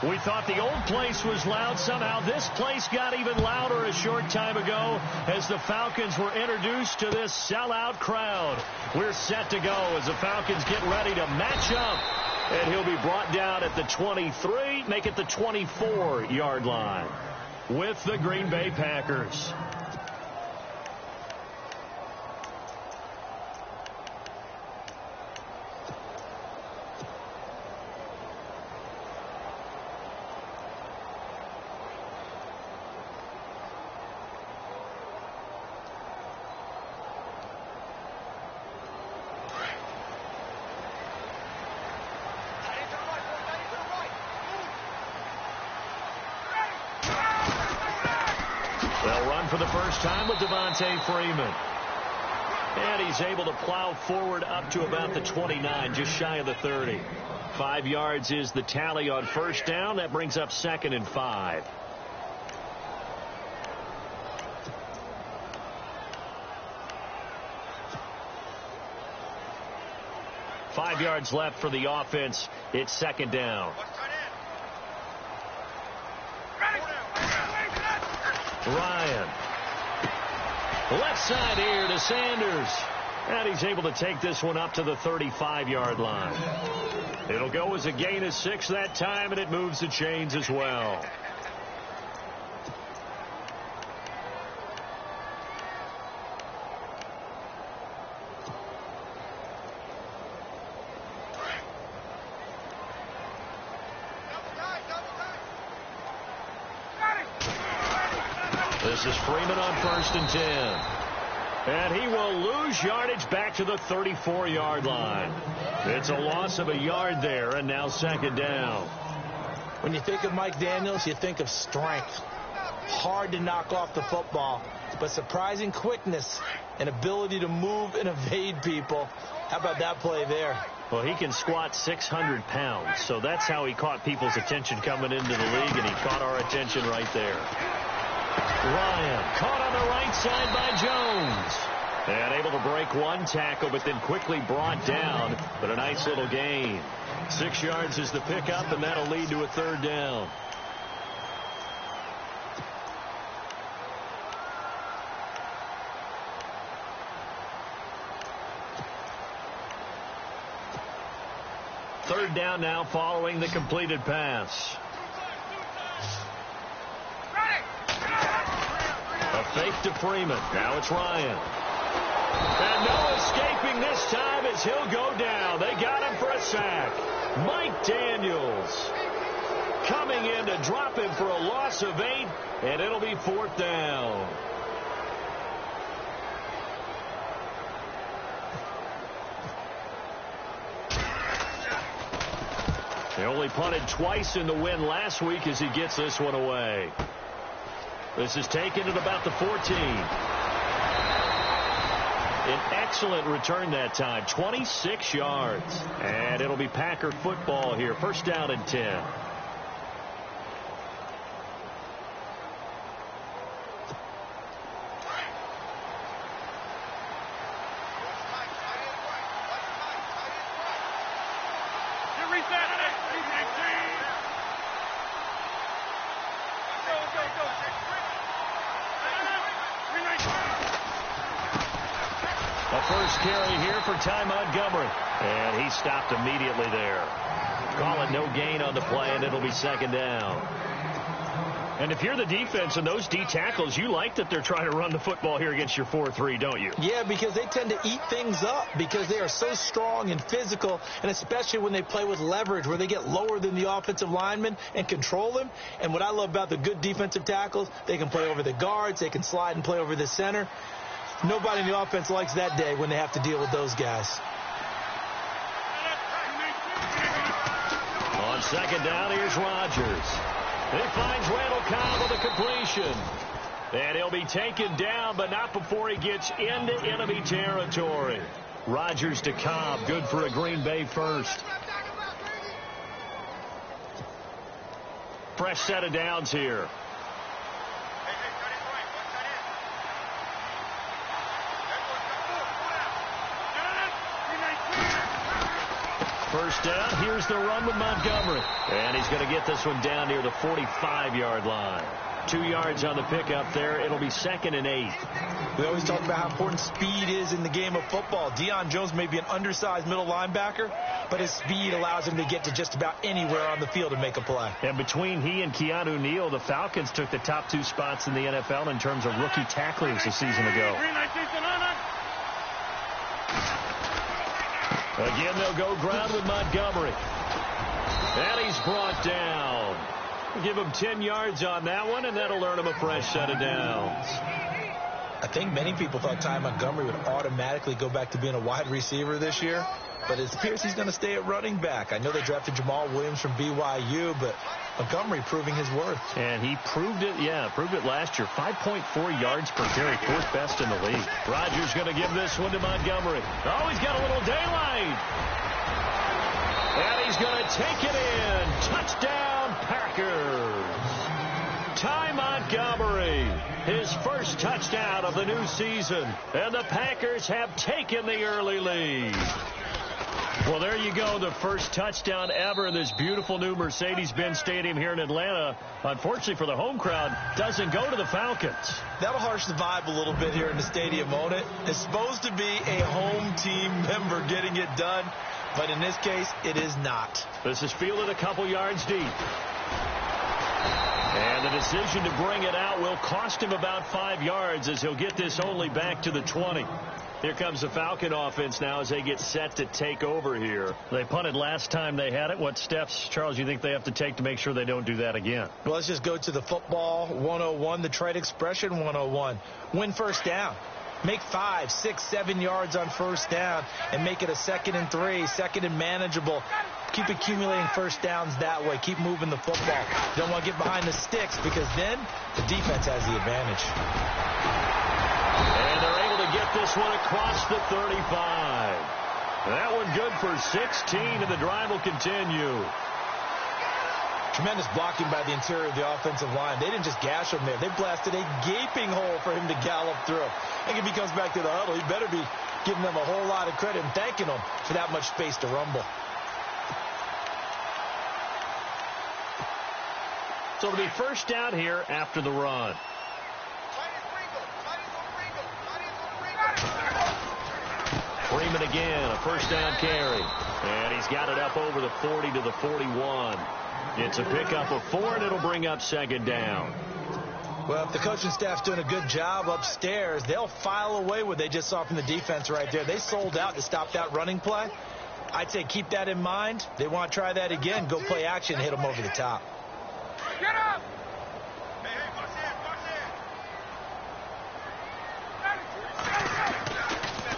We thought the old place was loud. Somehow this place got even louder a short time ago as the Falcons were introduced to this sellout crowd. We're set to go as the Falcons get ready to match up. And he'll be brought down at the 23, make it the 24-yard line with the Green Bay Packers. They'll run for the first time with Devontae Freeman. And he's able to plow forward up to about the 29, just shy of the 30. 5 yards is the tally on first down. That brings up 2nd and 5. Five yards left for the offense. It's 2nd down. Ryan. Left side here to Sanders. And he's able to take this one up to the 35-yard line. It'll go as a gain of 6 that time, and it moves the chains as well. This is Freeman on 1st and 10. And he will lose yardage back to the 34-yard line. It's a loss of a yard there, and now 2nd down. When you think of Mike Daniels, you think of strength. Hard to knock off the football, but surprising quickness and ability to move and evade people. How about that play there? Well, he can squat 600 pounds, so that's how he caught people's attention coming into the league, and he caught our attention right there. Ryan caught on the right side by Jones. And able to break one tackle, but then quickly brought down. But a nice little gain. 6 yards is the pickup, and that'll lead to a 3rd down. Third down now following the completed pass. A fake to Freeman. Now it's Ryan. And no escaping this time as he'll go down. They got him for a sack. Mike Daniels coming in to drop him for a loss of 8, and it'll be 4th down. They only punted twice in the win last week as he gets this one away. This is taken at about the 14. An excellent return that time. 26 yards. And it'll be Packer football here. 1st down and 10. First carry here for Ty Montgomery. And he stopped immediately there. Call it no gain on the play, and it'll be 2nd down. And if you're the defense and those D tackles, you like that they're trying to run the football here against your 4-3, don't you? Yeah, because they tend to eat things up because they are so strong and physical, and especially when they play with leverage where they get lower than the offensive lineman and control him. And what I love about the good defensive tackles, they can play over the guards, they can slide and play over the center. Nobody in the offense likes that day when they have to deal with those guys. On 2nd down, here's Rodgers. He finds Randall Cobb with a completion. And he'll be taken down, but not before he gets into enemy territory. Rodgers to Cobb, good for a Green Bay first. Fresh set of downs here. First down, here's Here's the run with Montgomery. And he's going to get this one down near the 45-yard line. 2 yards on the pickup there. It'll be 2nd and 8. We always talk about how important speed is in the game of football. Deion Jones may be an undersized middle linebacker, but his speed allows him to get to just about anywhere on the field and make a play. And between he and Keanu Neal, the Falcons took the top 2 spots in the NFL in terms of rookie tacklers a season ago. Again, they'll go ground with Montgomery. And he's brought down. Give him 10 yards on that one, and that'll earn him a fresh set of downs. I think many people thought Ty Montgomery would automatically go back to being a wide receiver this year, but it appears he's going to stay at running back. I know they drafted Jamal Williams from BYU, but Montgomery proving his worth. And he proved it, proved it last year. 5.4 yards per carry, 4th best in the league. Rodgers going to give this one to Montgomery. Oh, he's got a little daylight. And he's going to take it in. Touchdown, Packers. Ty Montgomery, his first touchdown of the new season. And the Packers have taken the early lead. Well, there you go. The first touchdown ever in this beautiful new Mercedes-Benz Stadium here in Atlanta. Unfortunately for the home crowd, doesn't go to the Falcons. That'll harsh the vibe a little bit here in the stadium, won't it? It's supposed to be a home team member getting it done, but in this case, it is not. This is fielded a couple yards deep. And the decision to bring it out will cost him about 5 yards as he'll get this only back to the 20. Here comes the Falcon offense now as they get set to take over here. They punted last time they had it. What steps, Charles, you think they have to take to make sure they don't do that again? Well, let's just go to the football 101, the trade expression 101. Win first down. Make 5, 6, 7 yards on first down and make it a 2nd and 3, 2nd and manageable. Keep accumulating first downs that way. Keep moving the football. You don't want to get behind the sticks because then the defense has the advantage. And they're able to get this one across the 35. That one good for 16, and the drive will continue. Tremendous blocking by the interior of the offensive line. They didn't just gash him there. They blasted a gaping hole for him to gallop through. I think if he comes back to the huddle, he better be giving them a whole lot of credit and thanking them for that much space to rumble. So it'll be first down here after the run. Freeman again, a first down carry. And he's got it up over the 40 to the 41. It's a pickup of 4, and it'll bring up 2nd down. Well, if the coaching staff's doing a good job upstairs, they'll file away what they just saw from the defense right there. They sold out to stop that running play. I'd say keep that in mind. They want to try that again. Go play action, hit them over the top. Get up!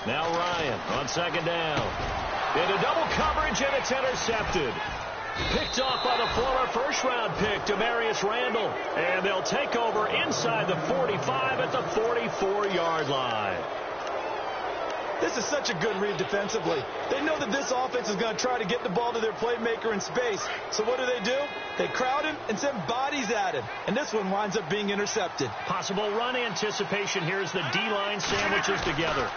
Now Ryan on 2nd down. Into double coverage, and it's intercepted. Picked off by the former first-round pick, Demarius Randall. And they'll take over inside the 45 at the 44-yard line. This is such a good read defensively. They know that this offense is going to try to get the ball to their playmaker in space. So what do? They crowd him and send bodies at him. And this one winds up being intercepted. Possible run anticipation here as the D-line sandwiches together.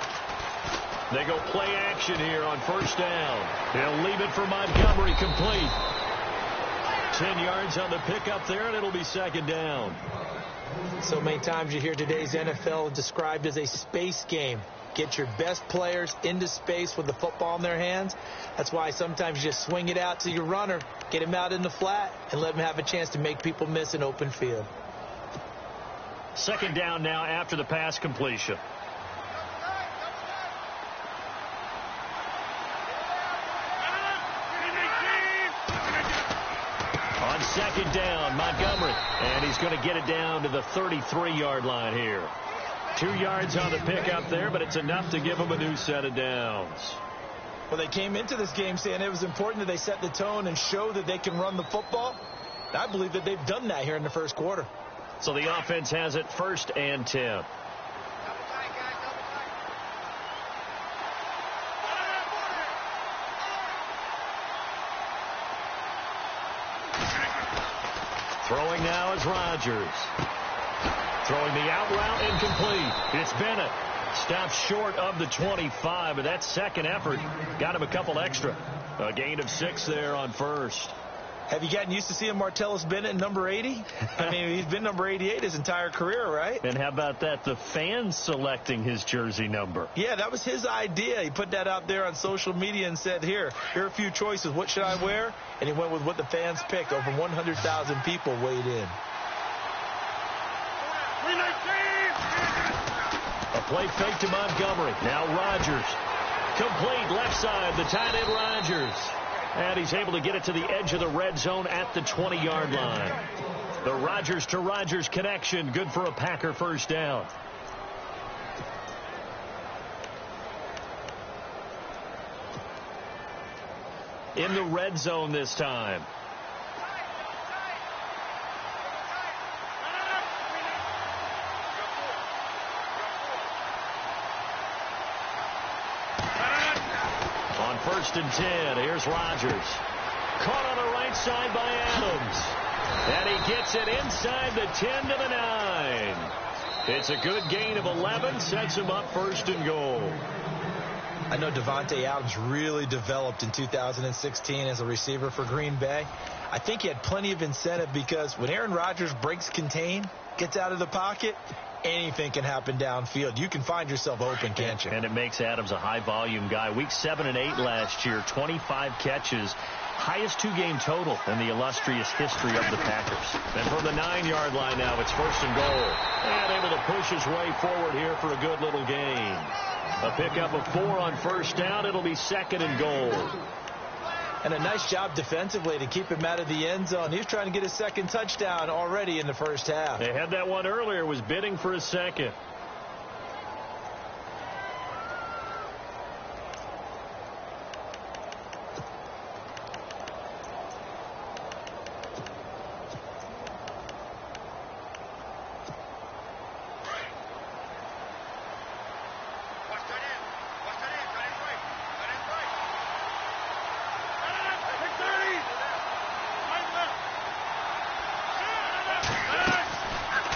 They go play action here on first down. They'll leave it for Montgomery, complete. 10 yards on the pickup there, and it'll be 2nd down. So many times you hear today's NFL described as a space game. Get your best players into space with the football in their hands. That's why sometimes you just swing it out to your runner, get him out in the flat, and let him have a chance to make people miss an open field. 2nd down now after the pass completion. On 2nd down, Montgomery, and he's going to get it down to the 33-yard line here. 2 yards on the pickup there, but it's enough to give them a new set of downs. Well, they came into this game saying it was important that they set the tone and show that they can run the football. I believe that they've done that here in the first quarter. So the offense has it 1st and 10. Throwing now is Rodgers. Throwing the out route incomplete. It's Bennett. Stops short of the 25, but that second effort got him a couple extra. A gain of 6 there on first. Have you gotten used to seeing Martellus Bennett number 80? I mean, he's been number 88 his entire career, right? And how about that? The fans selecting his jersey number. Yeah, that was his idea. He put that out there on social media and said, here are a few choices. What should I wear? And he went with what the fans picked. Over 100,000 people weighed in. A play fake to Montgomery. Now Rodgers. Complete left side. The tight end Rodgers. And he's able to get it to the edge of the red zone at the 20-yard line. The Rodgers to Rodgers connection. Good for a Packer first down. In the red zone this time. On 1st and 10, here's Rodgers. Caught on the right side by Adams. And he gets it inside the 10 to the 9. It's a good gain of 11, sets him up 1st and goal. I know Davante Adams really developed in 2016 as a receiver for Green Bay. I think he had plenty of incentive because when Aaron Rodgers breaks contain, gets out of the pocket, anything can happen downfield. You can find yourself open, can't you? And it makes Adams a high-volume guy. Week 7 and 8 last year, 25 catches. Highest 2-game total in the illustrious history of the Packers. And from the 9-yard line now, it's 1st and goal. And able to push his way forward here for a good little gain. A pickup of 4 on 1st down. It'll be 2nd and goal. And a nice job defensively to keep him out of the end zone. He was trying to get his 2nd touchdown already in the first half. They had that one earlier, was bidding for a 2nd.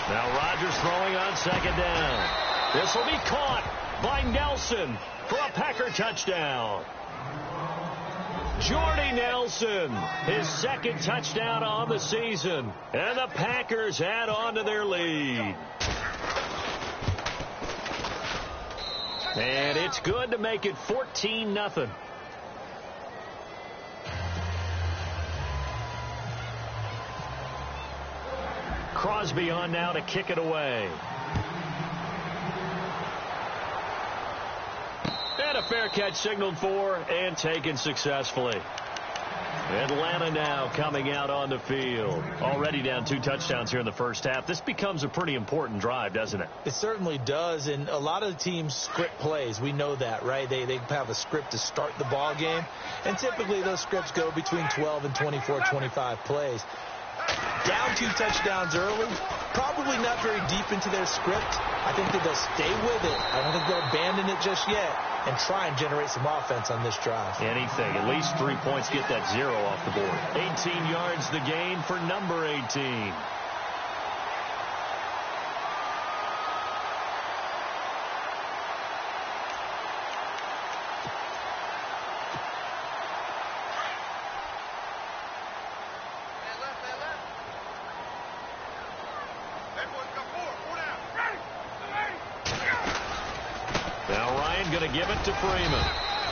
Now Rodgers throwing on 2nd down. This will be caught by Nelson for a Packer touchdown. Jordy Nelson, his 2nd touchdown on the season. And the Packers add on to their lead. And it's good to make it 14-0. Crosby on now to kick it away. And a fair catch signaled for and taken successfully. Atlanta now coming out on the field. Already down 2 touchdowns here in the first half. This becomes a pretty important drive, doesn't it? It certainly does, and a lot of the teams script plays. We know that, right? They have a script to start the ball game, and typically those scripts go between 12 and 24, 25 plays. Down 2 touchdowns early, probably not very deep into their script. I think that they'll stay with it. I don't think they'll abandon it just yet and try and generate some offense on this drive. Anything. At least 3 points, get that 0 off the board. 18 yards the gain for number 18. Going to give it to Freeman.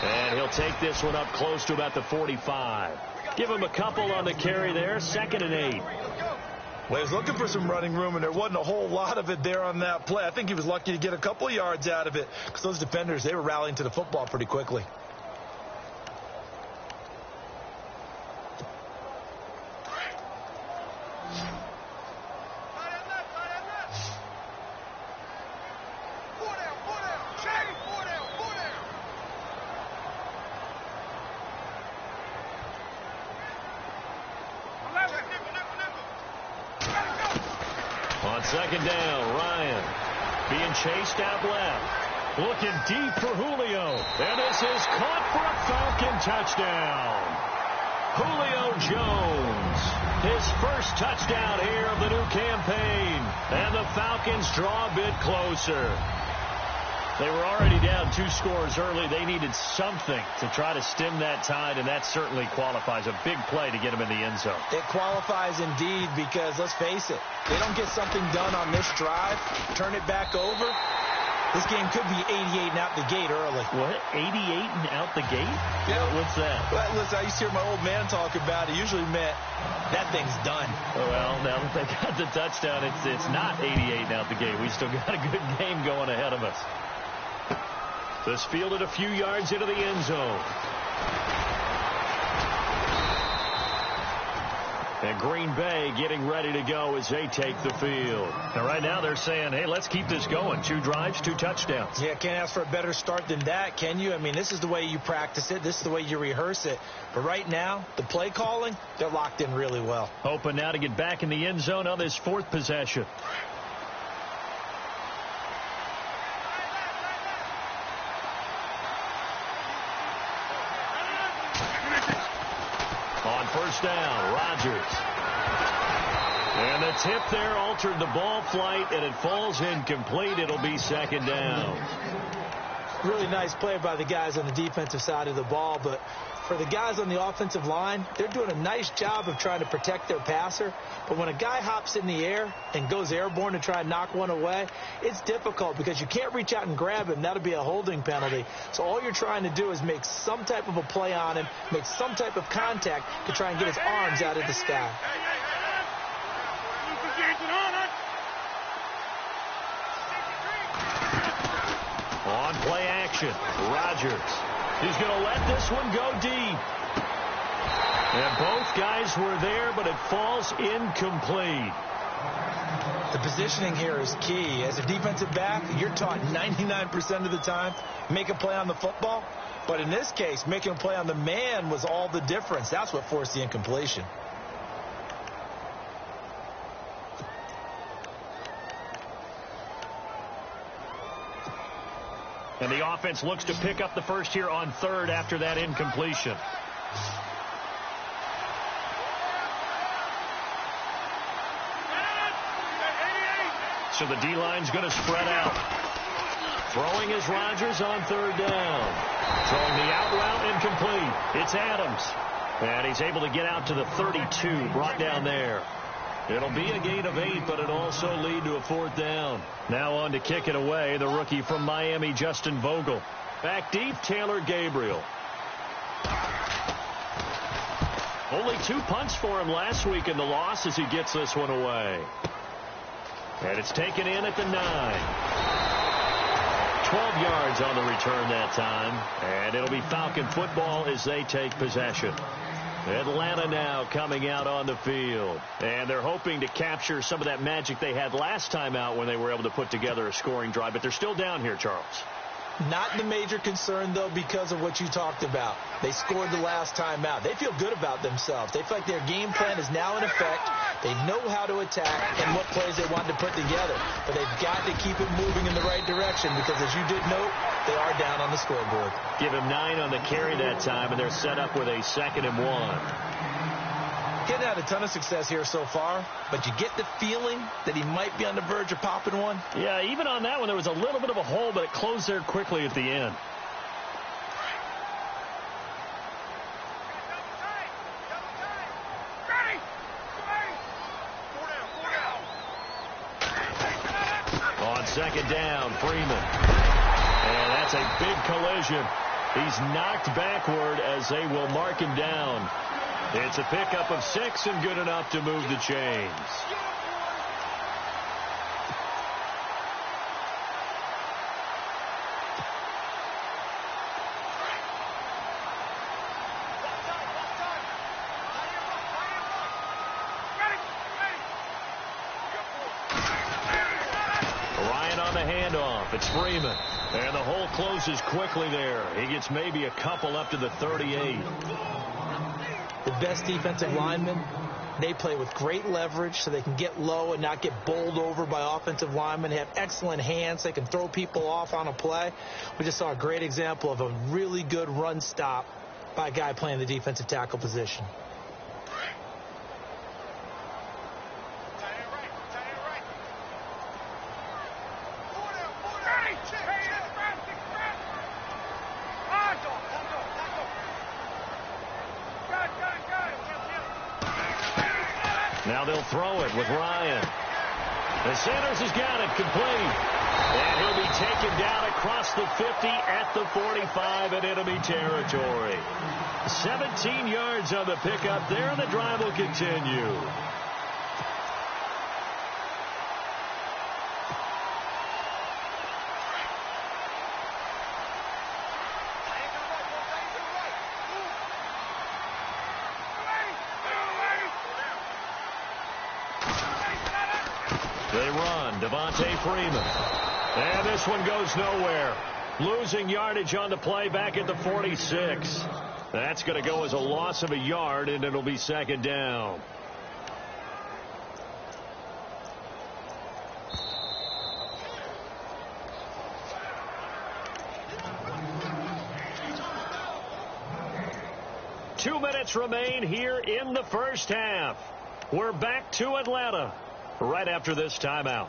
And he'll take this one up close to about the 45. Give him a couple on the carry there. 2nd and 8. Well, he was looking for some running room, and there wasn't a whole lot of it there on that play. I think he was lucky to get a couple yards out of it because those defenders, they were rallying to the football pretty quickly. On 2nd down, Ryan being chased out left. Looking deep for Julio. And this is caught for a Falcon touchdown. Julio Jones, his first touchdown here of the new campaign. And the Falcons draw a bit closer. They were already down 2 scores early. They needed something to try to stem that tide, and that certainly qualifies. A big play to get them in the end zone. It qualifies indeed because, let's face it, they don't get something done on this drive, turn it back over. This game could be 88 and out the gate early. What? 88 and out the gate? Yeah. What's that? Well, listen, I used to hear my old man talk about it. Usually meant that thing's done. Well, now that they got the touchdown, it's not 88 and out the gate. We still got a good game going ahead of us. This fielded a few yards into the end zone. And Green Bay getting ready to go as they take the field. And right now they're saying, hey, let's keep this going. 2 drives, 2 touchdowns. Yeah, can't ask for a better start than that, can you? I mean, this is the way you practice it. This is the way you rehearse it. But right now, the play calling, they're locked in really well. Hoping now to get back in the end zone on this 4th possession. On first down, Rodgers. And the tip there altered the ball flight, and it falls incomplete. It'll be 2nd down. Really nice play by the guys on the defensive side of the ball, but for the guys on the offensive line, they're doing a nice job of trying to protect their passer. But when a guy hops in the air and goes airborne to try and knock one away, it's difficult because you can't reach out and grab him. That'll be a holding penalty. So all you're trying to do is make some type of a play on him, make some type of contact to try and get his arms out of the sky. On play action, Rodgers. He's going to let this one go deep. And both guys were there, but it falls incomplete. The positioning here is key. As a defensive back, you're taught 99% of the time, make a play on the football. But in this case, making a play on the man was all the difference. That's what forced the incompletion. And the offense looks to pick up the first here on 3rd after that incompletion. So the D-line's going to spread out. Throwing is Rodgers on 3rd down. Throwing the out route incomplete. It's Adams. And he's able to get out to the 32, brought down there. It'll be a gain of 8, but it'll also lead to a 4th down. Now on to kick it away, the rookie from Miami, Justin Vogel. Back deep, Taylor Gabriel. Only 2 punts for him last week in the loss as he gets this one away. And it's taken in at the 9. 12 yards on the return that time. And it'll be Falcon football as they take possession. Atlanta now coming out on the field. And they're hoping to capture some of that magic they had last time out when they were able to put together a scoring drive. But they're still down here, Charles. Not the major concern, though, because of what you talked about. They scored the last time out. They feel good about themselves. They feel like their game plan is now in effect. They know how to attack and what plays they want to put together. But they've got to keep it moving in the right direction because, as you did note, they are down on the scoreboard. Give him 9 on the carry that time, and they're set up with a 2nd and 1. Getting had a ton of success here so far, but you get the feeling that he might be on the verge of popping one. Yeah, even on that one, there was a little bit of a hole, but it closed there quickly at the end. On 2nd down, Freeman. And that's a big collision. He's knocked backward as they will mark him down. It's a pickup of 6 and good enough to move the chains. Ryan on the handoff. It's Freeman. And the hole closes quickly there. He gets maybe a couple up to the 38. The best defensive linemen, they play with great leverage so they can get low and not get bowled over by offensive linemen. They have excellent hands. They can throw people off on a play. We just saw a great example of a really good run stop by a guy playing the defensive tackle position. Now they'll throw it with Ryan. And Sanders has got it complete. And he'll be taken down across the 50 at the 45 in enemy territory. 17 yards on the pickup there, and the drive will continue. They run. Devontae Freeman. And this one goes nowhere. Losing yardage on the play back at the 46. That's going to go as a loss of a yard, and it'll be second down. Two minutes remain here in the first half. We're back to Atlanta right after this timeout.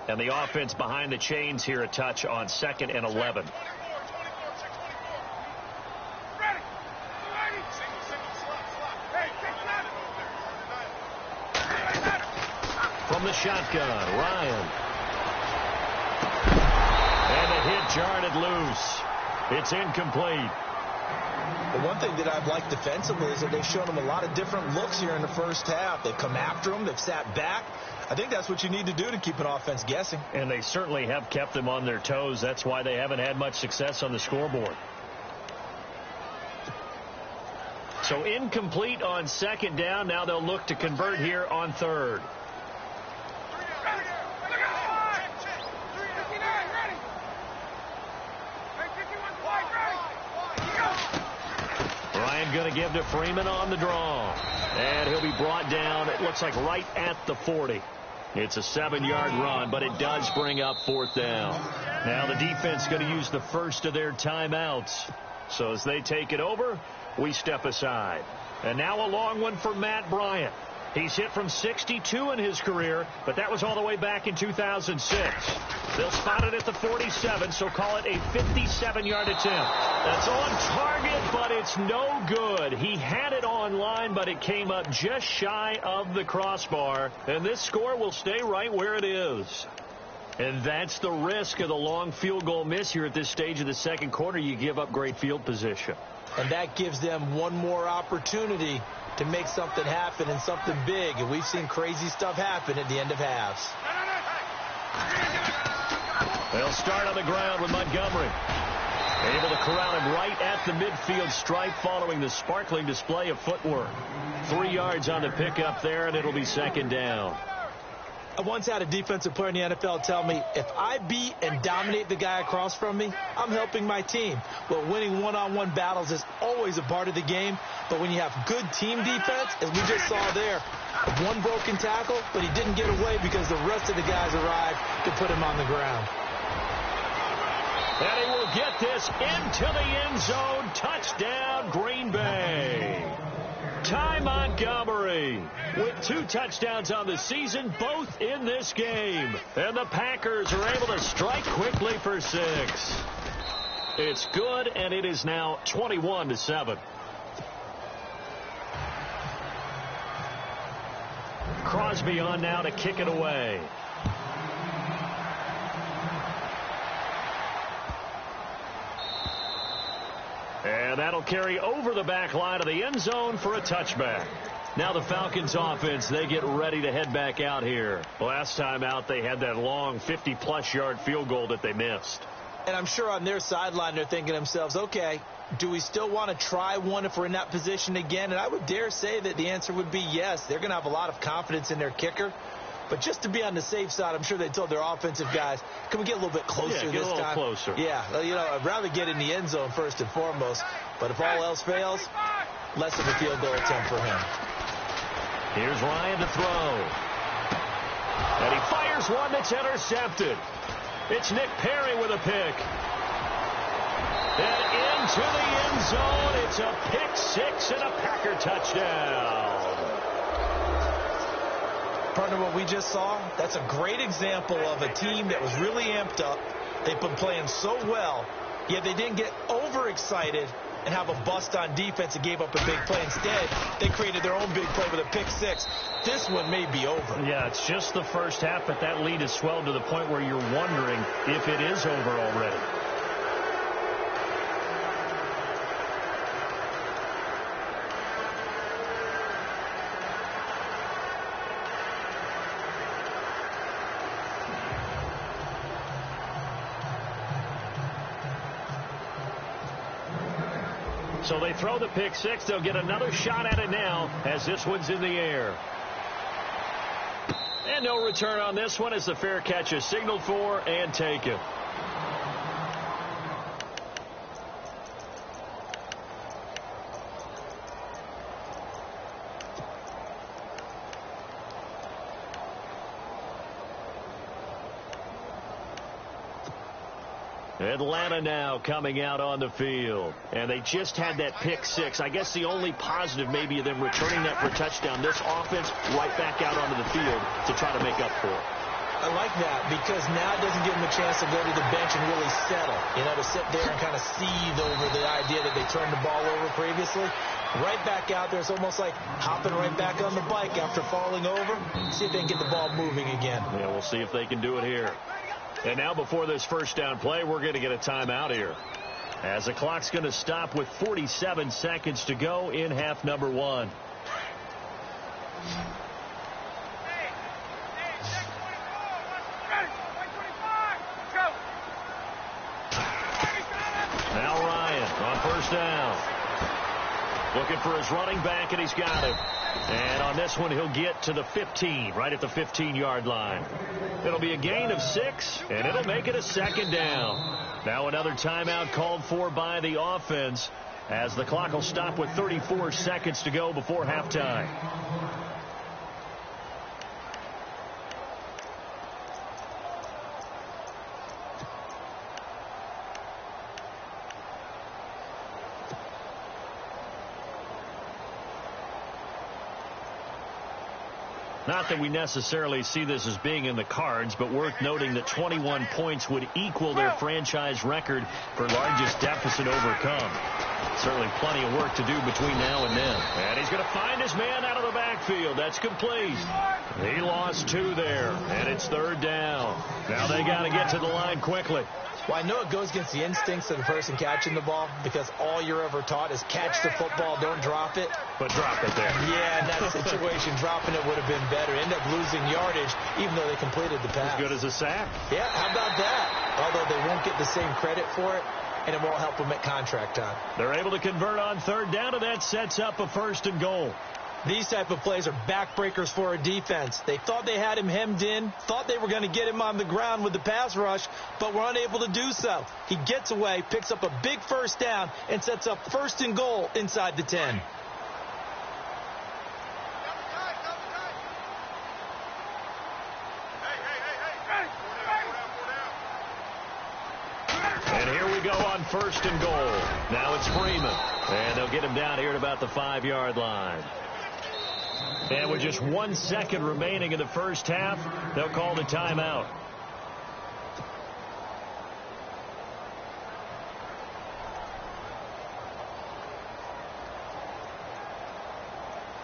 And the offense behind the chains here a touch on 2nd and 11. From the shotgun, Ryan. And the hit jarred it loose. It's incomplete. The one thing that I've liked defensively is that they've shown them a lot of different looks here in the first half. They've come after them. They've sat back. I think that's what you need to do to keep an offense guessing. And they certainly have kept them on their toes. That's why they haven't had much success on the scoreboard. So incomplete on 2nd down. Now they'll look to convert here on 3rd. Ryan going to give to Freeman on the draw. And he'll be brought down, it looks like right at the 40. It's a 7-yard run, but it does bring up 4th down. Now the defense going to use the first of their timeouts. So as they take it over, we step aside. And now a long one for Matt Bryant. He's hit from 62 in his career, but that was all the way back in 2006. They'll spot it at the 47, so call it a 57-yard attempt. That's on target, but it's no good. He had it on line, but it came up just shy of the crossbar, and this score will stay right where it is. And that's the risk of the long field goal miss here at this stage of the second quarter. You give up great field position. And that gives them one more opportunity to make something happen and something big. And we've seen crazy stuff happen at the end of halves. They'll start on the ground with Montgomery. Able to corral him right at the midfield stripe following the sparkling display of footwork. 3 yards on the pickup there, and it'll be 2nd down. I once had a defensive player in the NFL tell me, if I beat and dominate the guy across from me, I'm helping my team. Well, winning one-on-one battles is always a part of the game, but when you have good team defense, as we just saw there, one broken tackle, but he didn't get away because the rest of the guys arrived to put him on the ground. And he will get this into the end zone. Touchdown, Green Bay. Ty Montgomery with 2 touchdowns on the season, both in this game. And the Packers are able to strike quickly for 6. It's good, and it is now 21-7. Crosby on now to kick it away. And that'll carry over the back line of the end zone for a touchback. Now the Falcons offense, they get ready to head back out here. Last time out, they had that long 50-plus yard field goal that they missed. And I'm sure on their sideline, they're thinking to themselves, okay, do we still want to try one if we're in that position again? And I would dare say that the answer would be yes. They're going to have a lot of confidence in their kicker. But just to be on the safe side, I'm sure they told their offensive guys, can we get a little bit closer this time? Yeah, get a little closer. Yeah, you know, I'd rather get in the end zone first and foremost. But if all else fails, less of a field goal attempt for him. Here's Ryan to throw. And he fires one that's intercepted. It's Nick Perry with a pick. And into the end zone. It's a pick 6 and a Packer touchdown. Partner, what we just saw, that's a great example of a team that was really amped up. They've been playing so well, Yet they didn't get overexcited and have a bust on defense and gave up a big play. Instead, they created their own big play with a pick six. This one may be over. Yeah, it's just the first half, but that lead has swelled to the point where you're wondering if it is over already. So they throw the pick six. They'll get another shot at it now as this one's in the air. And no return on this one as the fair catch is signaled for and taken. Atlanta now coming out on the field. And they just had that pick six. I guess the only positive maybe of them returning that for a touchdown. This offense right back out onto the field to try to make up for it. I like that because now it doesn't give them a chance to go to the bench and really settle. You know, to sit there and kind of seethe over the idea that they turned the ball over previously. Right back out there. It's almost like hopping right back on the bike after falling over. See if they can get the ball moving again. Yeah, we'll see if they can do it here. And now before this first down play, we're going to get a timeout here. As the clock's going to stop with 47 seconds to go in half number one. Now Ryan on first down. Looking for his running back, and he's got him. And on this one, he'll get to the 15, right at the 15-yard line. It'll be a gain of 6, and it'll make it a second down. Now another timeout called for by the offense as the clock will stop with 34 seconds to go before halftime. Not that we necessarily see this as being in the cards, but worth noting that 21 points would equal their franchise record for largest deficit overcome. Certainly plenty of work to do between now and then. And he's going to find his man out of the backfield. That's complete. He lost 2 there, and it's third down. Now they got to get to the line quickly. Well, I know it goes against the instincts of the person catching the ball because all you're ever taught is catch the football, don't drop it. But drop it there. Yeah, in that situation, dropping it would have been better. End up losing yardage, even though they completed the pass. As good as a sack. Yeah, how about that? Although they won't get the same credit for it, and it won't help them at contract time. They're able to convert on third down, and that sets up a first and goal. These type of plays are backbreakers for a defense. They thought they had him hemmed in, thought they were going to get him on the ground with the pass rush, but were unable to do so. He gets away, picks up a big first down, and sets up first and goal inside the 10. And here we go on first and goal. Now it's Freeman. And they'll get him down here at about the 5-yard line. And with just 1 second remaining in the first half, they'll call the timeout.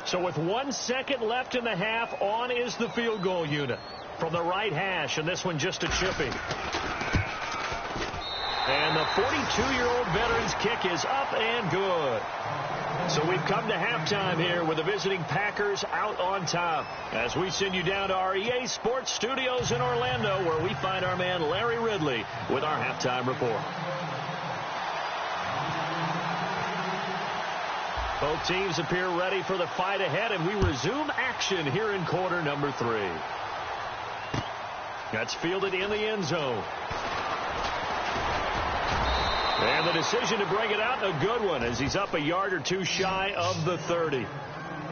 So with 1 second left in the half, on is the field goal unit from the right hash, and this one just a chipping. And the 42-year-old veteran's kick is up and good. So we've come to halftime here with the visiting Packers out on top as we send you down to our EA Sports Studios in Orlando where we find our man Larry Ridley with our halftime report. Both teams appear ready for the fight ahead, and we resume action here in quarter number 3. That's fielded in the end zone. And the decision to bring it out, a good one, as he's up a yard or two shy of the 30.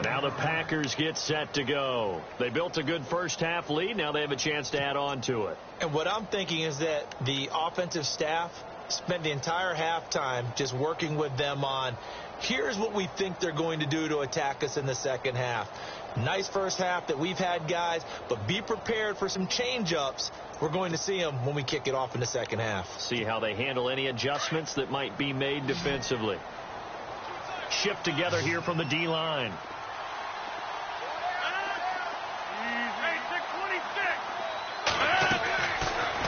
Now the Packers get set to go. They built a good first half lead. Now they have a chance to add on to it. And what I'm thinking is that the offensive staff spent the entire halftime just working with them on, here's what we think they're going to do to attack us in the second half. Nice first half that we've had, guys, but be prepared for some change-ups We're going to see them when we kick it off in the second half. See how they handle any adjustments that might be made defensively. Shift together here from the D-line.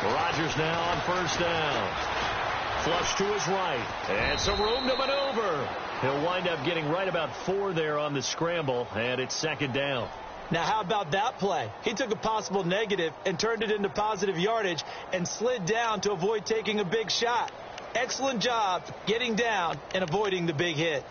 Rodgers now on first down. Flush to his right. And some room to maneuver. He'll wind up getting right about 4 there on the scramble, and it's second down. Now, how about that play? He took a possible negative and turned it into positive yardage and slid down to avoid taking a big shot. Excellent job getting down and avoiding the big hit.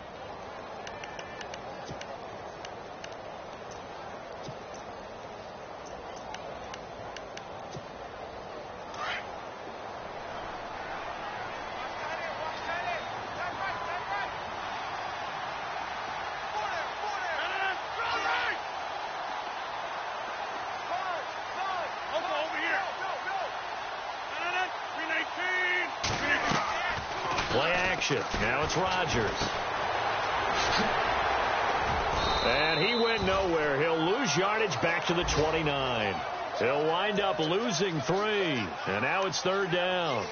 Play action. Now it's Rodgers. And he went nowhere. He'll lose yardage back to the 29. He'll wind up losing 3. And now it's third down.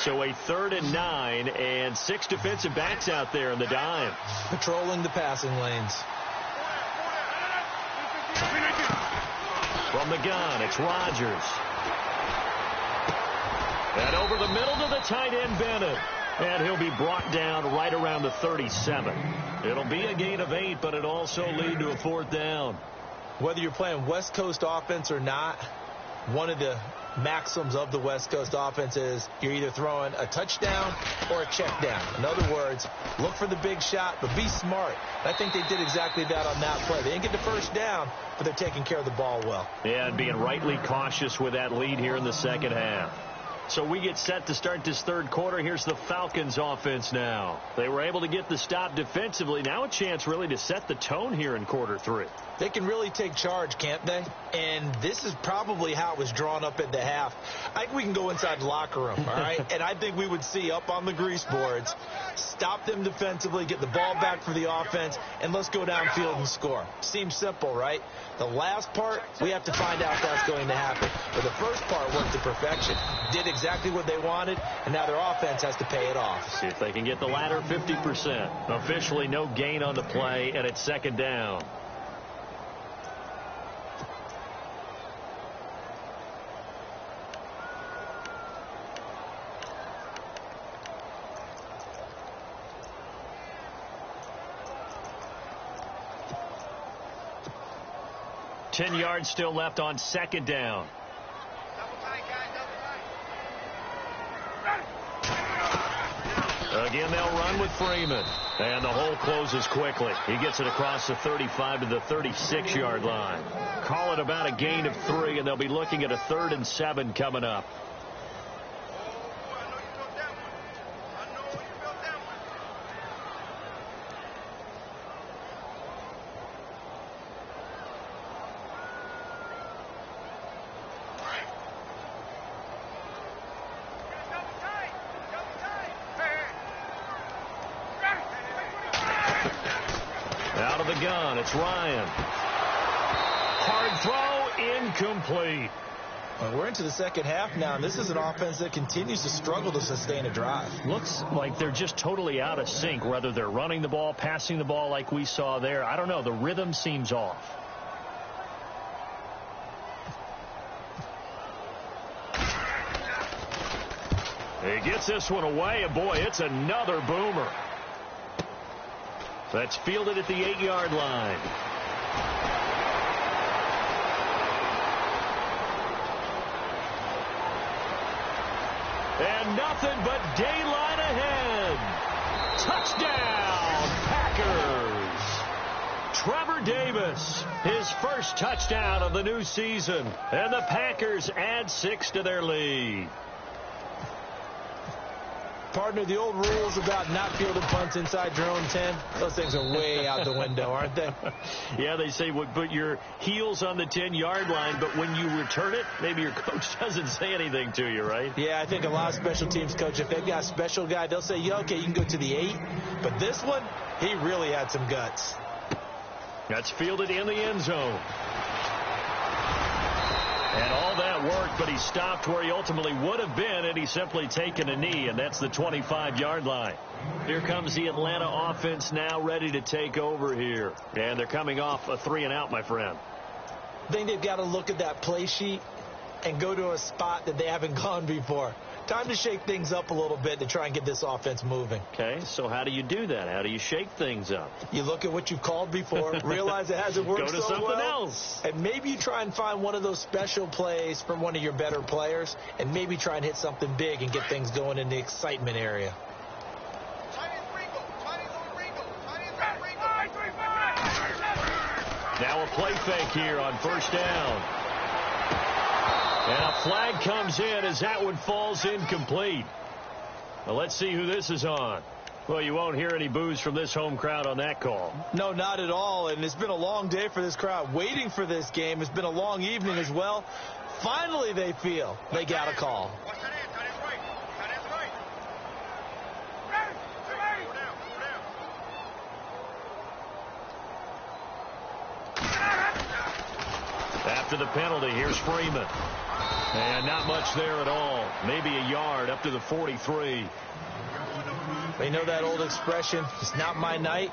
So a 3rd and 9 and 6 defensive backs out there in the dime. Patrolling the passing lanes. From the gun, it's Rodgers. And over the middle to the tight end, Bennett. And he'll be brought down right around the 37. It'll be a gain of 8, but it'll also lead to a 4th down. Whether you're playing West Coast offense or not, one of the maxims of the West Coast offense is you're either throwing a touchdown or a check down. In other words, look for the big shot, but be smart. I think they did exactly that on that play. They didn't get the first down, but they're taking care of the ball well. Yeah, and being rightly cautious with that lead here in the second half. So we get set to start this third quarter. Here's the Falcons offense now. They were able to get the stop defensively. Now a chance really to set the tone here in quarter 3. They can really take charge, can't they? And this is probably how it was drawn up at the half. I think we can go inside the locker room, all right? And I think we would see up on the grease boards, stop them defensively, get the ball back for the offense, and let's go downfield and score. Seems simple, right? The last part, we have to find out if that's going to happen. But the first part worked to perfection. Did exactly what they wanted, and now their offense has to pay it off. See if they can get the latter 50%. Officially no gain on the play, and it's second down. Ten yards still left on second down. Again, they'll run with Freeman. And the hole closes quickly. He gets it across the 35 to the 36-yard line. Call it about a gain of 3, and they'll be looking at a 3rd and 7 coming up. Out of the gun, it's Ryan. Hard throw, incomplete. Well, we're into the second half now, and this is an offense that continues to struggle to sustain a drive. Looks like they're just totally out of sync, whether they're running the ball, passing the ball like we saw there. I don't know. The rhythm seems off. He gets this one away, and boy, it's another boomer. That's fielded at the 8-yard line. And nothing but daylight ahead. Touchdown, Packers. Trevor Davis, his first touchdown of the new season. And the Packers add 6 to their lead. Partner, the old rules about not fielding punts inside your own 10, those things are way out the window, aren't they? Yeah, they say put your heels on the 10-yard line, but when you return it, maybe your coach doesn't say anything to you, right? Yeah, I think a lot of special teams coaches, if they've got a special guy, they'll say, yeah, okay, you can go to the 8. But this one, he really had some guts. That's fielded in the end zone. And all that worked, but he stopped where he ultimately would have been, and he's simply taken a knee, and that's the 25-yard line. Here comes the Atlanta offense now ready to take over here. And they're coming off a 3-and-out, my friend. I think they've got to look at that play sheet and go to a spot that they haven't gone before. Time to shake things up a little bit to try and get this offense moving. Okay, so how do you do that? How do you shake things up? You look at what you've called before, realize it hasn't worked so well. Go to something else. And maybe you try and find one of those special plays from one of your better players, and maybe try and hit something big and get things going in the excitement area. Now a play fake here on first down. And a flag comes in as that one falls incomplete. Well, let's see who this is on. Well, you won't hear any boos from this home crowd on that call. No, not at all. And it's been a long day for this crowd waiting for this game. It's been a long evening as well. Finally, they feel they got a call. After the penalty, here's Freeman. And not much there at all. Maybe a yard up to the 43. They know that old expression, it's not my night.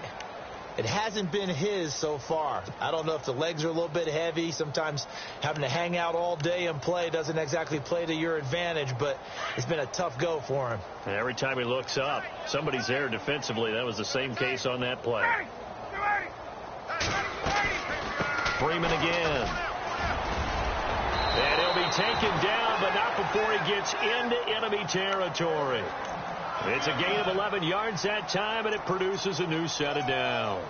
It hasn't been his so far. I don't know if the legs are a little bit heavy. Sometimes having to hang out all day and play doesn't exactly play to your advantage, but it's been a tough go for him. And every time he looks up, somebody's there defensively. That was the same case on that play. Freeman again. And he'll be taken down, but not before he gets into enemy territory. It's a gain of 11 yards that time, and it produces a new set of downs.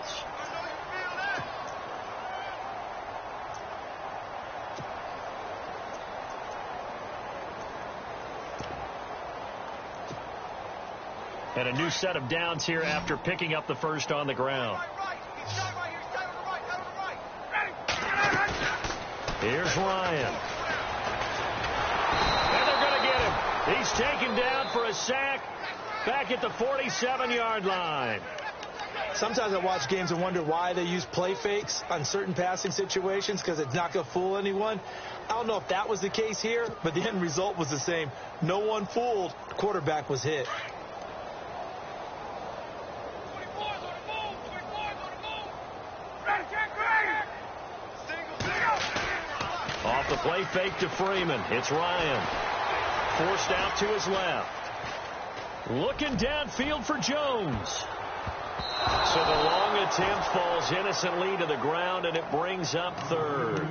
And a new set of downs here after picking up the first on the ground. Here's Ryan. And they're going to get him. He's taken down for a sack back at the 47-yard line. Sometimes I watch games and wonder why they use play fakes on certain passing situations, because it's not going to fool anyone. I don't know if that was the case here, but the end result was the same. No one fooled. The quarterback was hit. Off the play fake to Freeman. It's Ryan. Forced out to his left. Looking downfield for Jones. So the long attempt falls innocently to the ground, and it brings up third.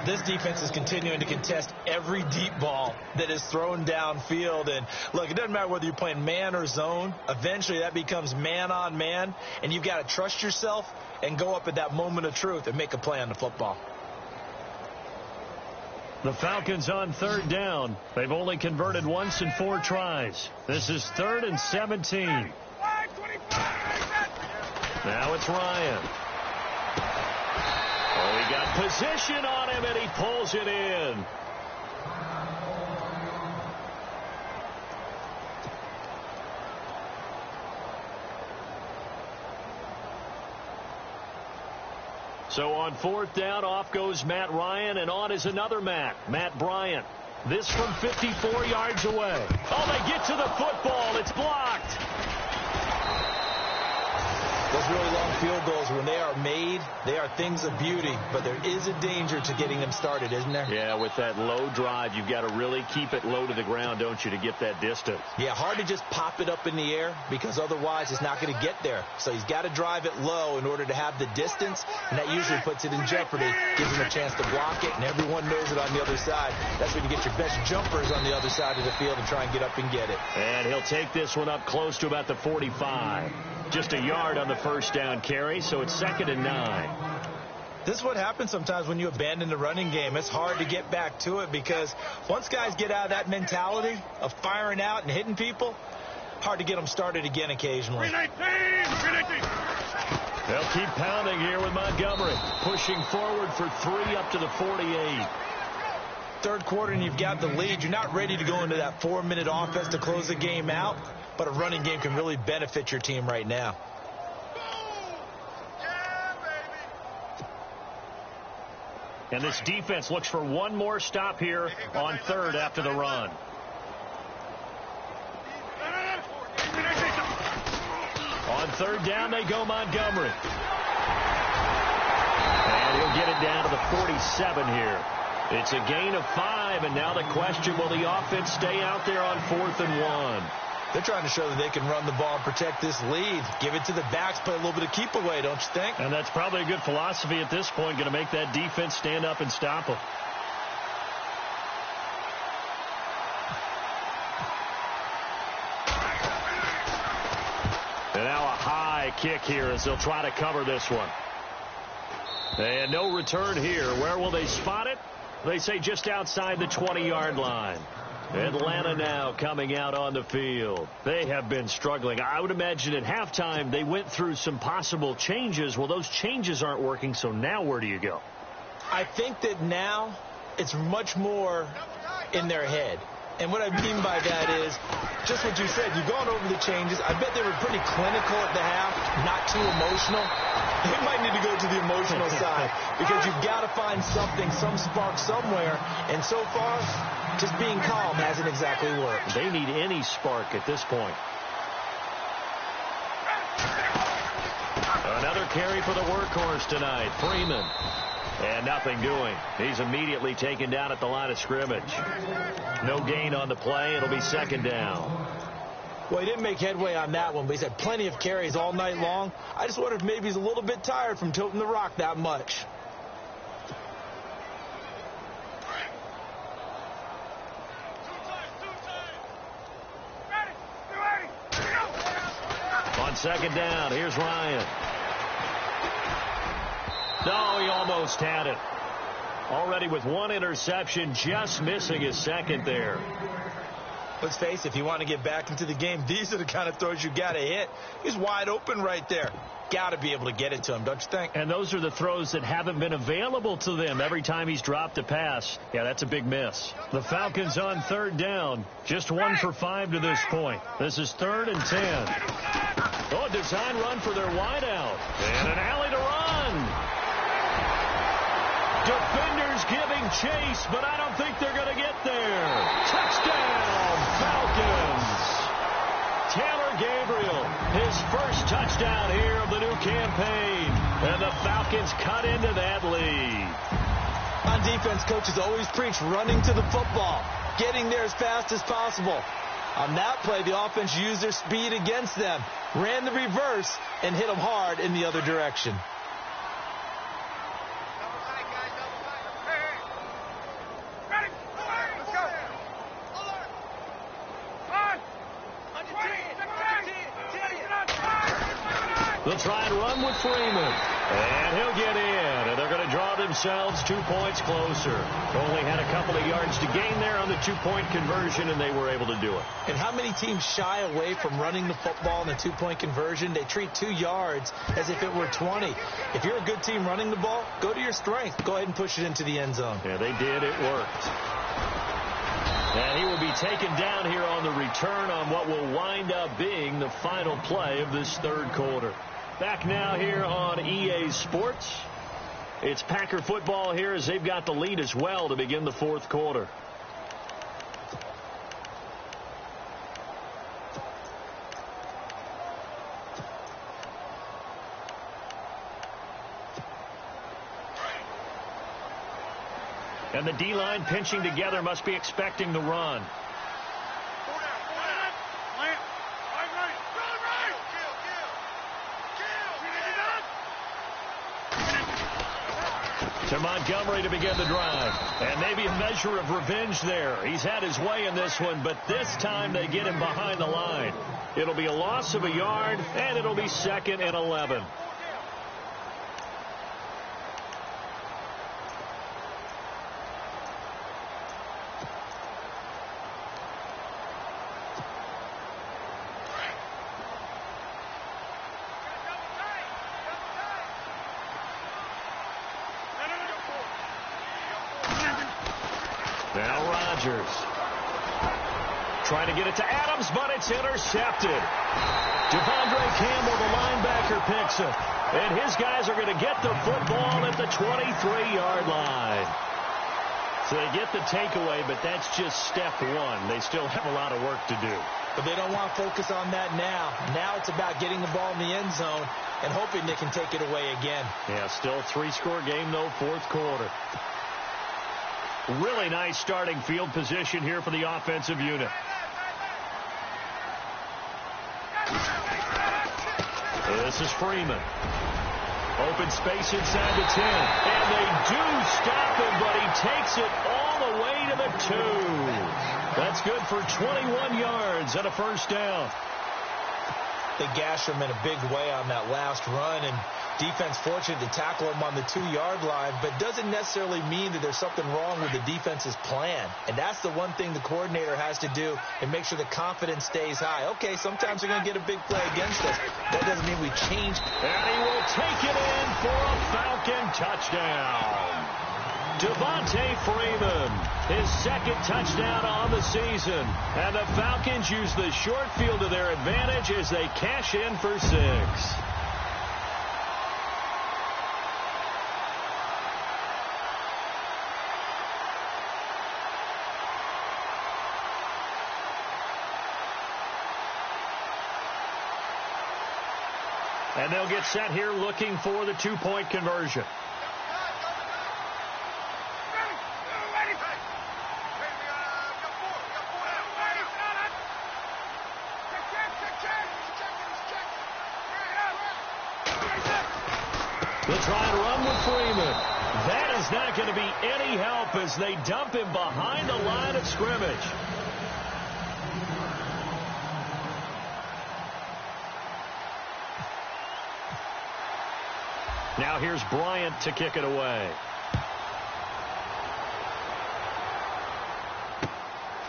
This defense is continuing to contest every deep ball that is thrown downfield. And, look, it doesn't matter whether you're playing man or zone. Eventually that becomes man on man, and you've got to trust yourself and go up at that moment of truth and make a play on the football. The Falcons on third down. They've only converted once in 4 tries. This is 3rd and 17. Now it's Ryan. Oh, he got position on him, and he pulls it in. So on 4th down, off goes Matt Ryan, and on is another Matt Bryant. This from 54 yards away. Oh, they get to the football. It's blocked. Those really long field goals, when they are made, they are things of beauty, but there is a danger to getting them started, isn't there? Yeah, with that low drive, you've got to really keep it low to the ground, don't you, to get that distance. Yeah, hard to just pop it up in the air, because otherwise it's not going to get there. So he's got to drive it low in order to have the distance, and that usually puts it in jeopardy, gives him a chance to block it, and everyone knows it on the other side. That's when you get your best jumpers on the other side of the field and try and get up and get it. And he'll take this one up close to about the 45. Just a yard on the first down carry, so it's 2nd and 9. This is what happens sometimes when you abandon the running game. It's hard to get back to it, because once guys get out of that mentality of firing out and hitting people, hard to get them started again occasionally. They'll keep pounding here with Montgomery, pushing forward for 3 up to the 48. Third quarter and you've got the lead. You're not ready to go into that 4-minute offense to close the game out, but a running game can really benefit your team right now. And this defense looks for one more stop here on third after the run. On third down, they go Montgomery. And he'll get it down to the 47 here. It's a gain of 5, and now the question, will the offense stay out there on 4th and 1? They're trying to show that they can run the ball and protect this lead. Give it to the backs, play a little bit of keep away, don't you think? And that's probably a good philosophy at this point, going to make that defense stand up and stop them. And now a high kick here as they'll try to cover this one. And no return here. Where will they spot it? They say just outside the 20-yard line. Atlanta now coming out on the field. They have been struggling. I would imagine at halftime they went through some possible changes. Well, those changes aren't working, so now where do you go? I think that now it's much more in their head. And what I mean by that is just what you said. You've gone over the changes. I bet they were pretty clinical at the half, not too emotional. They might need to go to the emotional side because you've got to find something, some spark somewhere. And so far, just being calm hasn't exactly worked. They need any spark at this point. Another carry for the workhorse tonight, Freeman. And nothing doing. He's immediately taken down at the line of scrimmage. No gain on the play. It'll be second down. Well, he didn't make headway on that one, but he's had plenty of carries all night long. I just wonder if maybe he's a little bit tired from tilting the rock that much. On second down, here's Ryan. No, he almost had it. Already with one interception, just missing his second there. Let's face it, if you want to get back into the game, these are the kind of throws you got to hit. He's wide open right there. Got to be able to get it to him, don't you think? And those are the throws that haven't been available to them every time he's dropped a pass. Yeah, that's a big miss. The Falcons on third down, just 1 for 5 to this point. This is 3rd and 10. Oh, a design run for their wideout. And an alley to run. Defenders giving chase, but I don't think they're going to get there. Touchdown, Falcons. Taylor Gabriel, his first touchdown here of the new campaign. And the Falcons cut into that lead. On defense, coaches always preach running to the football, getting there as fast as possible. On that play, the offense used their speed against them, ran the reverse, and hit them hard in the other direction. They'll try and run with Freeman. And he'll get in. And they're going to draw themselves 2 points closer. Only had a couple of yards to gain there on the 2-point conversion, and they were able to do it. And how many teams shy away from running the football in the 2-point conversion? They treat 2 yards as if it were 20. If you're a good team running the ball, go to your strength. Go ahead and push it into the end zone. Yeah, they did. It worked. And he will be taken down here on the return on what will wind up being the final play of this third quarter. Back now here on EA Sports. It's Packer football here as they've got the lead as well to begin the fourth quarter. And the D-line pinching together must be expecting the run. To Montgomery to begin the drive. And maybe a measure of revenge there. He's had his way in this one, but this time they get him behind the line. It'll be a loss of a yard, and it'll be 2nd and 11. Rodgers. Trying to get it to Adams, but it's intercepted. Devondre Campbell, the linebacker, picks it. And his guys are going to get the football at the 23-yard line. So they get the takeaway, but that's just step one. They still have a lot of work to do. But they don't want to focus on that now. Now it's about getting the ball in the end zone and hoping they can take it away again. Yeah, still a 3-score game, though, fourth quarter. Really nice starting field position here for the offensive unit. This is Freeman. Open space inside the 10. And they do stop him, but he takes it all the way to the 2. That's good for 21 yards and a first down. They gashed him in a big way on that last run, and defense fortunate to tackle him on the 2-yard line, but doesn't necessarily mean that there's something wrong with the defense's plan. And that's the one thing the coordinator has to do and make sure the confidence stays high. Okay, sometimes we're going to get a big play against us. That doesn't mean we change. And he will take it in for a Falcon touchdown. Devontae Freeman, his second touchdown on the season. And the Falcons use the short field to their advantage as they cash in for 6. And they'll get set here looking for the 2-point conversion. They'll try and run with Freeman. That is not going to be any help as they dump him behind the line of scrimmage. Now here's Bryant to kick it away.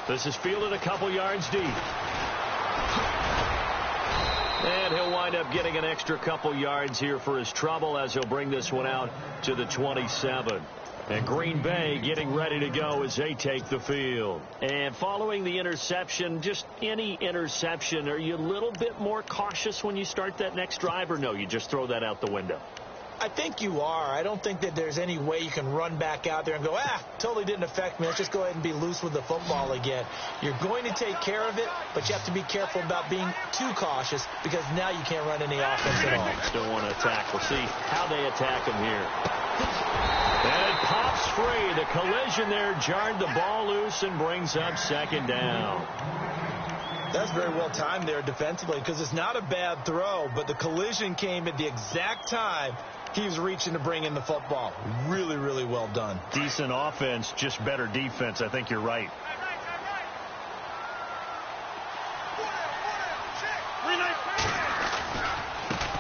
This is fielded a couple yards deep. And he'll wind up getting an extra couple yards here for his trouble as he'll bring this one out to the 27. And Green Bay getting ready to go as they take the field. And following the interception, just any interception, are you a little bit more cautious when you start that next drive, or no, you just throw that out the window? I think you are. I don't think that there's any way you can run back out there and go, totally didn't affect me. Let's just go ahead and be loose with the football again. You're going to take care of it, but you have to be careful about being too cautious because now you can't run any offense at all. Still want to attack. We'll see how they attack him here. And it pops free. The collision there jarred the ball loose and brings up second down. That's very well timed there defensively because it's not a bad throw, but the collision came at the exact time he was reaching to bring in the football. Really, really well done. Decent offense, just better defense. I think you're right.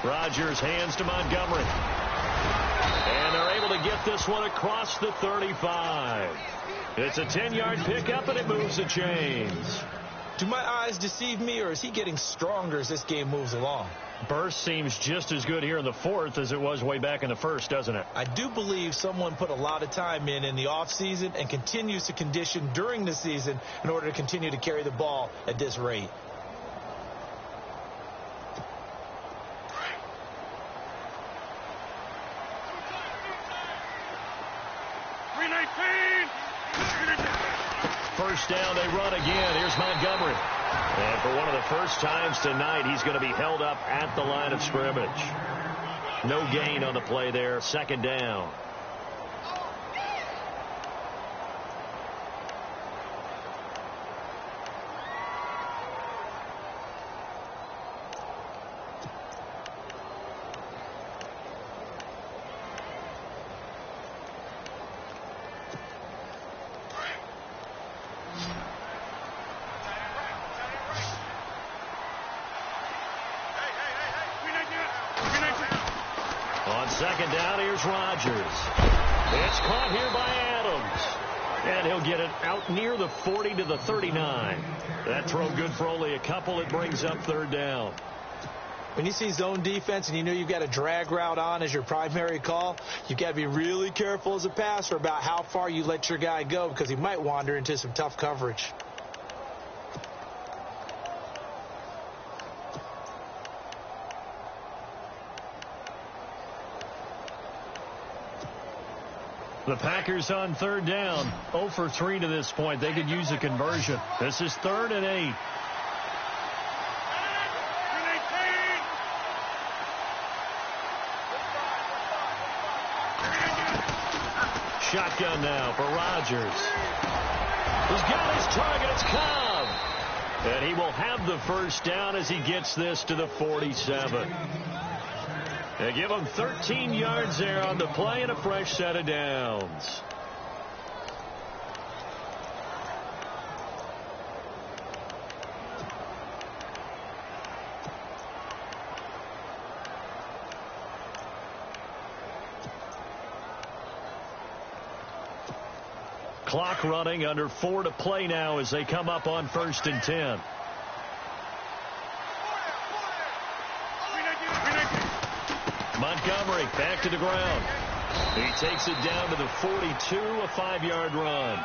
Rodgers hands to Montgomery. And they're able to get this one across the 35. It's a 10-yard pickup, and it moves the chains. Do my eyes deceive me, or is he getting stronger as this game moves along? Burst seems just as good here in the fourth as it was way back in the first, doesn't it? I do believe someone put a lot of time in the offseason and continues to condition during the season in order to continue to carry the ball at this rate. First down, they run again. Here's Montgomery. And for one of the first times tonight, he's going to be held up at the line of scrimmage. No gain on the play there. Second down. Second down, here's Rodgers. It's caught here by Adams. And he'll get it out near the 40 to the 39. That throw good for only a couple. It brings up third down. When you see zone defense and you know you've got a drag route on as your primary call, you've got to be really careful as a passer about how far you let your guy go because he might wander into some tough coverage. The Packers on third down, 0 for 3 to this point. They could use a conversion. This is 3rd and 8. Shotgun now for Rodgers. He's got his target. It's Cobb. And he will have the first down as he gets this to the 47. They give him 13 yards there on the play and a fresh set of downs. Clock running, under 4 to play now as they come up on 1st and 10. Montgomery back to the ground. He takes it down to the 42, a 5-yard run.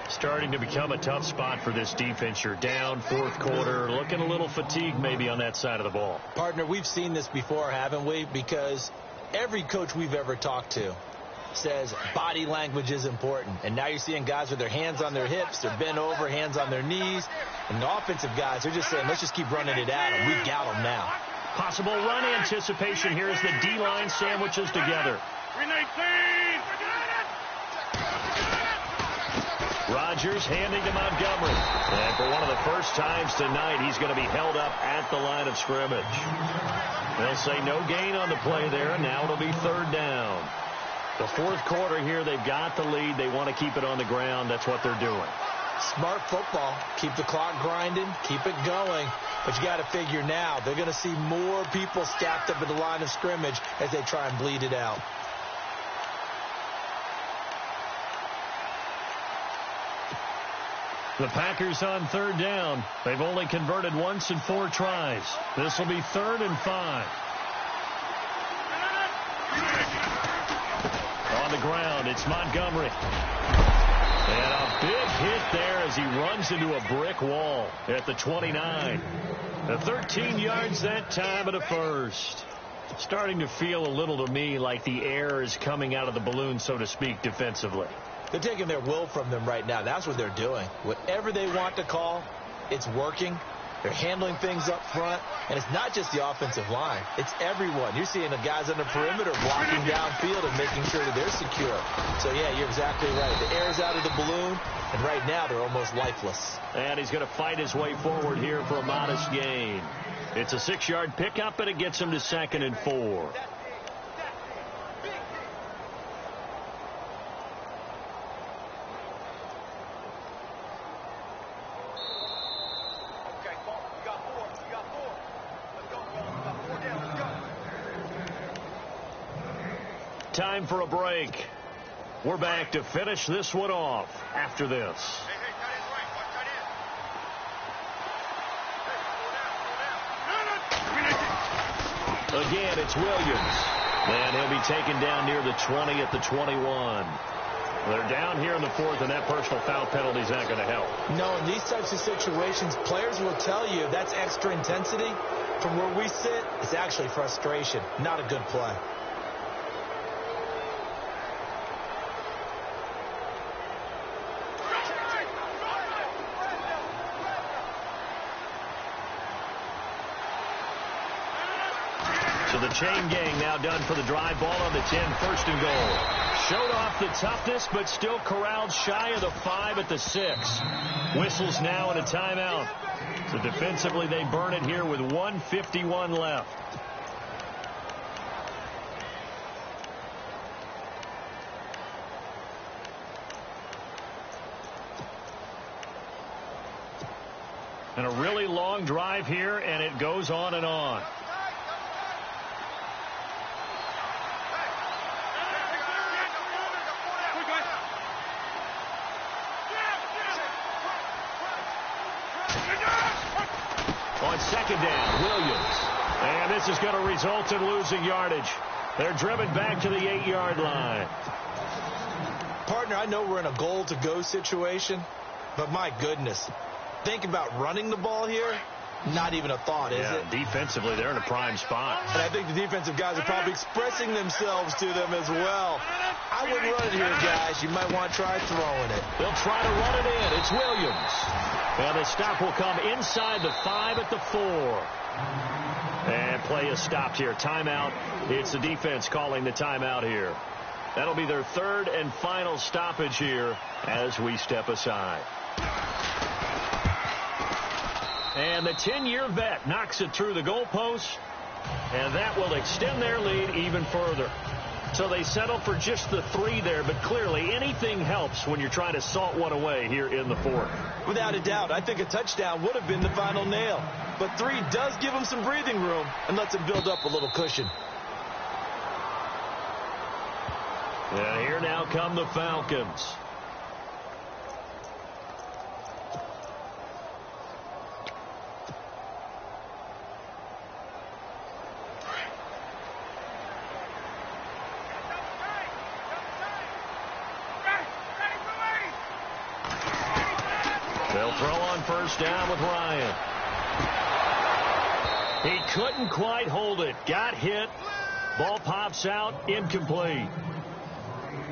Starting to become a tough spot for this defense. You're down 4th quarter, looking a little fatigued maybe on that side of the ball. Partner, we've seen this before, haven't we? Because every coach we've ever talked to says body language is important. And now you're seeing guys with their hands on their hips, they're bent over, hands on their knees. And the offensive guys, they're just saying, let's just keep running it at them. We've got them now. Possible run anticipation here as the D-line sandwiches together. Rodgers handing to Montgomery. And for one of the first times tonight, he's going to be held up at the line of scrimmage. They'll say no gain on the play there, and now it'll be 3rd down. The 4th quarter here, they've got the lead. They want to keep it on the ground. That's what they're doing. Smart football. Keep the clock grinding. Keep it going. But you got to figure now, they're going to see more people stacked up at the line of scrimmage as they try and bleed it out. The Packers on 3rd down. They've only converted once in 4 tries. This will be 3rd and 5. On the ground, it's Montgomery. And a big hit there as he runs into a brick wall at the 29. The 13 yards that time at a first. Starting to feel a little to me like the air is coming out of the balloon, so to speak, defensively. They're taking their will from them right now. That's what they're doing. Whatever they want to call, it's working. They're handling things up front. And it's not just the offensive line. It's everyone. You're seeing the guys on the perimeter blocking downfield and making sure that they're secure. So, yeah, you're exactly right. The air's out of the balloon, and right now they're almost lifeless. And he's going to fight his way forward here for a modest gain. It's a 6-yard pickup, and it gets him to 2nd and 4. Time for a break. We're back to finish this one off after this. Again, it's Williams. And he'll be taken down near the 20 at the 21. They're down here in the 4th, and that personal foul penalty is not going to help. No, in these types of situations, players will tell you that's extra intensity. From where we sit, it's actually frustration, not a good play. So the chain gang now done for the drive. Ball on the 10, 1st and goal. Showed off the toughness, but still corralled shy of the 5 at the 6. Whistles now and a timeout. So defensively, they burn it here with 1:51 left. And a really long drive here, and it goes on and on. On 2nd down, Williams. And this is going to result in losing yardage. They're driven back to the 8-yard line. Partner, I know we're in a goal-to-go situation, but my goodness, think about running the ball here. Not even a thought, is it? Defensively, they're in a prime spot. And I think the defensive guys are probably expressing themselves to them as well. I wouldn't run it here, guys. You might want to try throwing it. They'll try to run it in. It's Williams. And the stop will come inside the 5 at the 4. And play is stopped here. Timeout. It's the defense calling the timeout here. That'll be their third and final stoppage here as we step aside. And the 10-year vet knocks it through the goalpost, and that will extend their lead even further. So they settle for just the 3 there, but clearly anything helps when you're trying to salt one away here in the 4th. Without a doubt, I think a touchdown would have been the final nail. But 3 does give them some breathing room and lets them build up a little cushion. And here now come the Falcons. They'll throw on first down with Ryan. He couldn't quite hold it. Got hit. Ball pops out. Incomplete.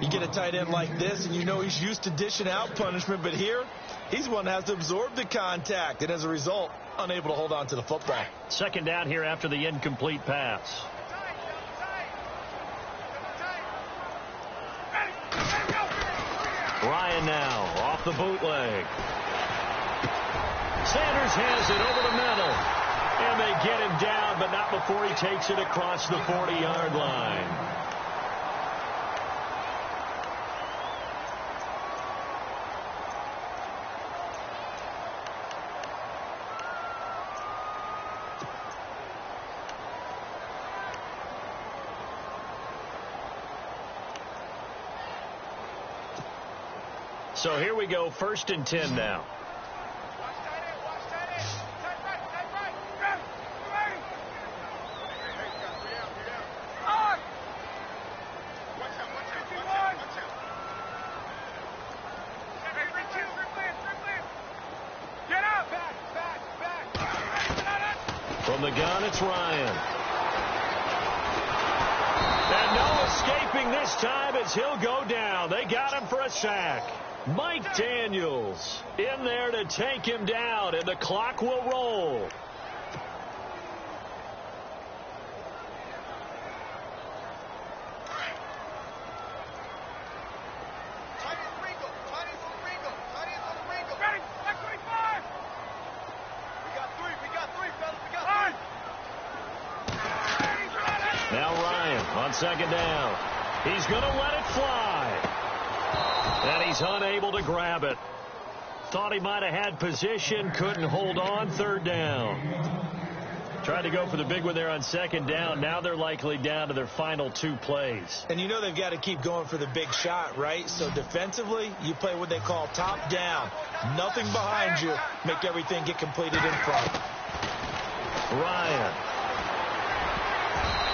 You get a tight end like this, and you know he's used to dishing out punishment, but here, he's one that has to absorb the contact, and as a result, unable to hold on to the football. Second down here after the incomplete pass. Ryan now off the bootleg. Sanders has it over the middle. And they get him down, but not before he takes it across the 40-yard line. So here we go, 1st and 10 now. From the gun, it's Ryan. And no escaping this time as he'll go down. They got him for a sack. Mike Daniels in there to take him down, and the clock will roll. Now Ryan on second down. He's going to let it fly. And he's unable to grab it. Thought he might have had position, couldn't hold on. Third down. Tried to go for the big one there on second down. Now they're likely down to their final 2 plays. And you know they've got to keep going for the big shot, right? So defensively, you play what they call top down. Nothing behind you. Make everything get completed in front. Ryan.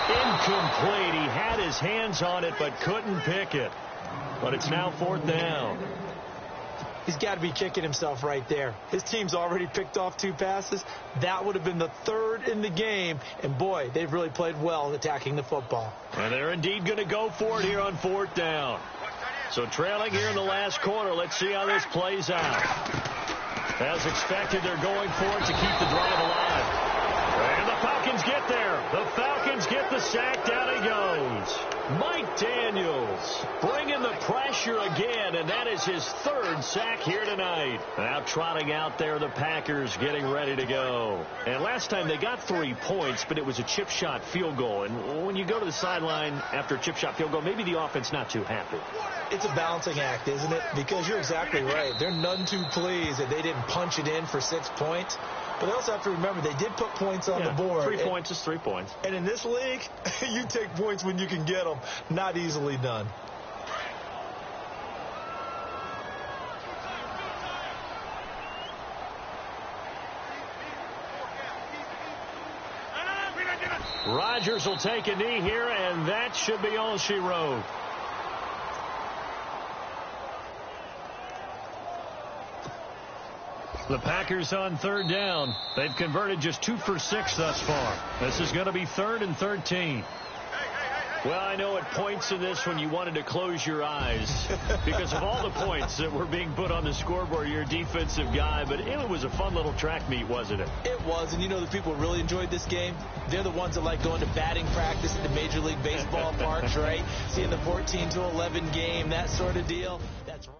Incomplete. He had his hands on it but couldn't pick it. But it's now 4th down. He's got to be kicking himself right there. His team's already picked off 2 passes. That would have been the 3rd in the game. And, boy, they've really played well attacking the football. And they're indeed going to go for it here on 4th down. So trailing here in the last quarter. Let's see how this plays out. As expected, they're going for it to keep the drive alive. And the Falcons get there. The Falcons get the sack. Down he goes. Mike Daniels bringing the pressure again, and that is his 3rd sack here tonight. Now trotting out there, the Packers getting ready to go. And last time they got 3 points, but it was a chip shot field goal. And when you go to the sideline after a chip shot field goal, maybe the offense not too happy. It's a balancing act, isn't it? Because you're exactly right. They're none too pleased that they didn't punch it in for 6 points. But they also have to remember they did put points on the board. 3 points is 3 points. And in this league, you take points when you can get them. Not easily done. Rodgers will take a knee here, and that should be all she wrote. The Packers on third down. They've converted just 2 for 6 thus far. This is going to be 3rd and 13. Well, I know at points in this when you wanted to close your eyes because of all the points that were being put on the scoreboard. You're a defensive guy, but it was a fun little track meet, wasn't it? It was, and you know the people who really enjoyed this game? They're the ones that like going to batting practice at the Major League Baseball parks, right? Seeing the 14-11 game, that sort of deal. That's right.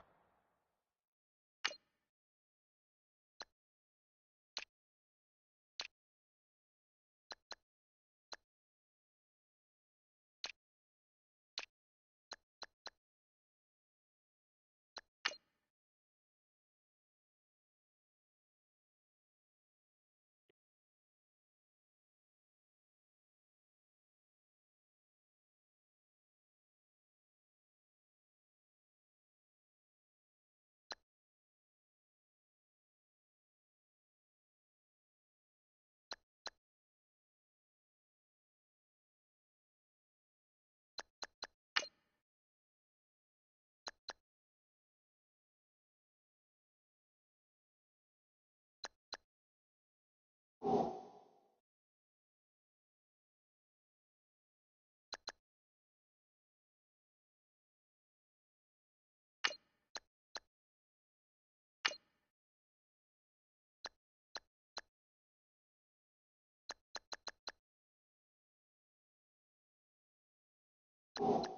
You